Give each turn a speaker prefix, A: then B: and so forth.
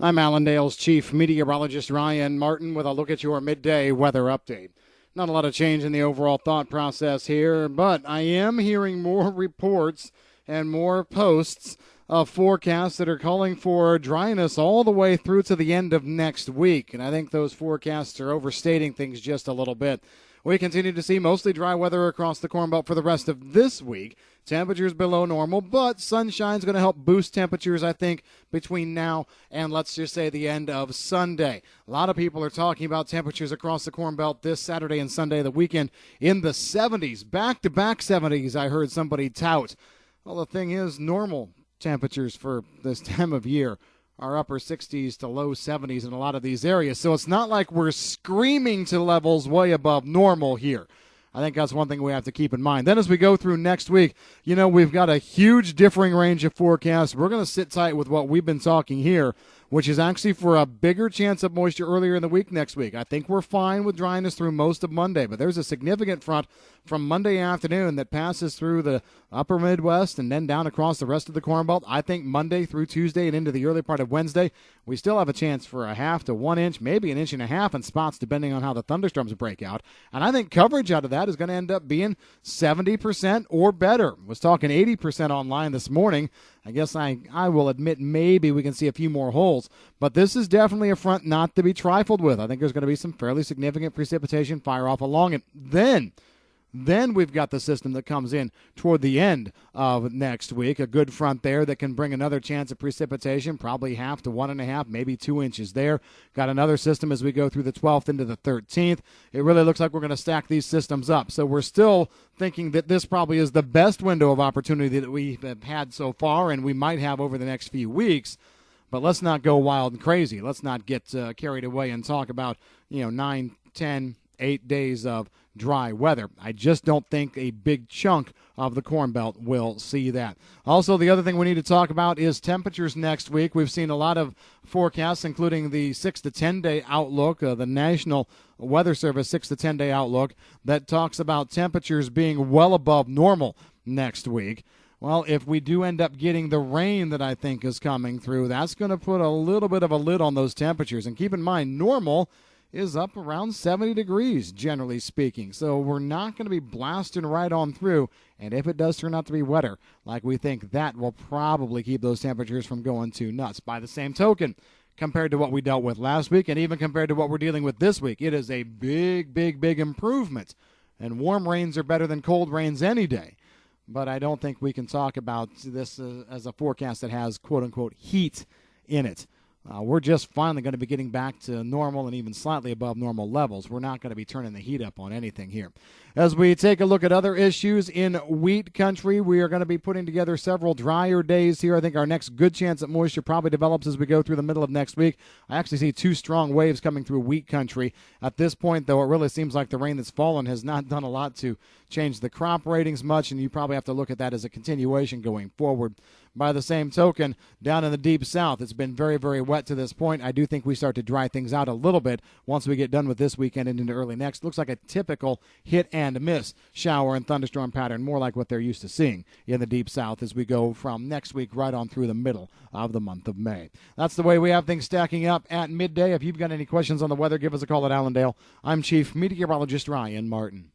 A: I'm Allendale's chief meteorologist Ryan Martin with a look at your midday weather update. Not a lot of change in the overall thought process here, but I am hearing more reports and more posts of forecasts that are calling for dryness all the way through to the end of next week. And I think those forecasts are overstating things just a little bit. We continue to see mostly dry weather across the Corn Belt for the rest of this week. Temperatures below normal, but sunshine's going to help boost temperatures, I think, between now and let's just say the end of Sunday. A lot of people are talking about temperatures across the Corn Belt this Saturday and Sunday, the weekend, in the 70s. Back-to-back 70s, I heard somebody tout. Well, the thing is, normal temperatures for this time of year are upper 60s to low 70s in a lot of these areas. So it's not like we're screaming to levels way above normal here. I think that's one thing we have to keep in mind. Then as we go through next week, we've got a huge differing range of forecasts. We're going to sit tight with what we've been talking here, which is actually for a bigger chance of moisture earlier in the week next week. I think we're fine with dryness through most of Monday, but there's a significant front from Monday afternoon that passes through the upper Midwest and then down across the rest of the Corn Belt. I think Monday through Tuesday and into the early part of Wednesday, we still have a chance for a half to 1 inch, maybe an inch and a half in spots depending on how the thunderstorms break out. And I think coverage out of that is going to end up being 70% or better. I was talking 80% online this morning. I guess I will admit maybe we can see a few more holes, but this is definitely a front not to be trifled with. I think there's going to be some fairly significant precipitation fire off along it. Then we've got the system that comes in toward the end of next week, a good front there that can bring another chance of precipitation, probably half to 1.5, maybe 2 inches there. Got another system as we go through the 12th into the 13th. It really looks like we're going to stack these systems up. So we're still thinking that this probably is the best window of opportunity that we have had so far and we might have over the next few weeks. But let's not go wild and crazy. Let's not get carried away and talk about, 9, 10, 8 days of dry weather. I just don't think a big chunk of the Corn Belt will see that. Also, the other thing we need to talk about is temperatures next week. We've seen a lot of forecasts, including the 6 to 10 day outlook, the National Weather Service 6 to 10 day outlook, that talks about temperatures being well above normal next week. Well, if we do end up getting the rain that I think is coming through, that's going to put a little bit of a lid on those temperatures. And keep in mind, normal is up around 70 degrees, generally speaking. So we're not going to be blasting right on through. And if it does turn out to be wetter, like we think, that will probably keep those temperatures from going too nuts. By the same token, compared to what we dealt with last week and even compared to what we're dealing with this week, it is a big, big, big improvement. And warm rains are better than cold rains any day. But I don't think we can talk about this as a forecast that has, quote-unquote, heat in it. We're just finally going to be getting back to normal and even slightly above normal levels. We're not going to be turning the heat up on anything here. As we take a look at other issues in wheat country, we are going to be putting together several drier days here. I think our next good chance at moisture probably develops as we go through the middle of next week. I actually see 2 strong waves coming through wheat country. At this point, though, it really seems like the rain that's fallen has not done a lot to change the crop ratings much, and you probably have to look at that as a continuation going forward. By the same token, down in the deep south, it's been very, very wet to this point. I do think we start to dry things out a little bit once we get done with this weekend and into early next. Looks like a typical hit and miss shower and thunderstorm pattern, more like what they're used to seeing in the deep south as we go from next week right on through the middle of the month of May. That's the way we have things stacking up at midday. If you've got any questions on the weather, give us a call at Allendale. I'm Chief Meteorologist Ryan Martin.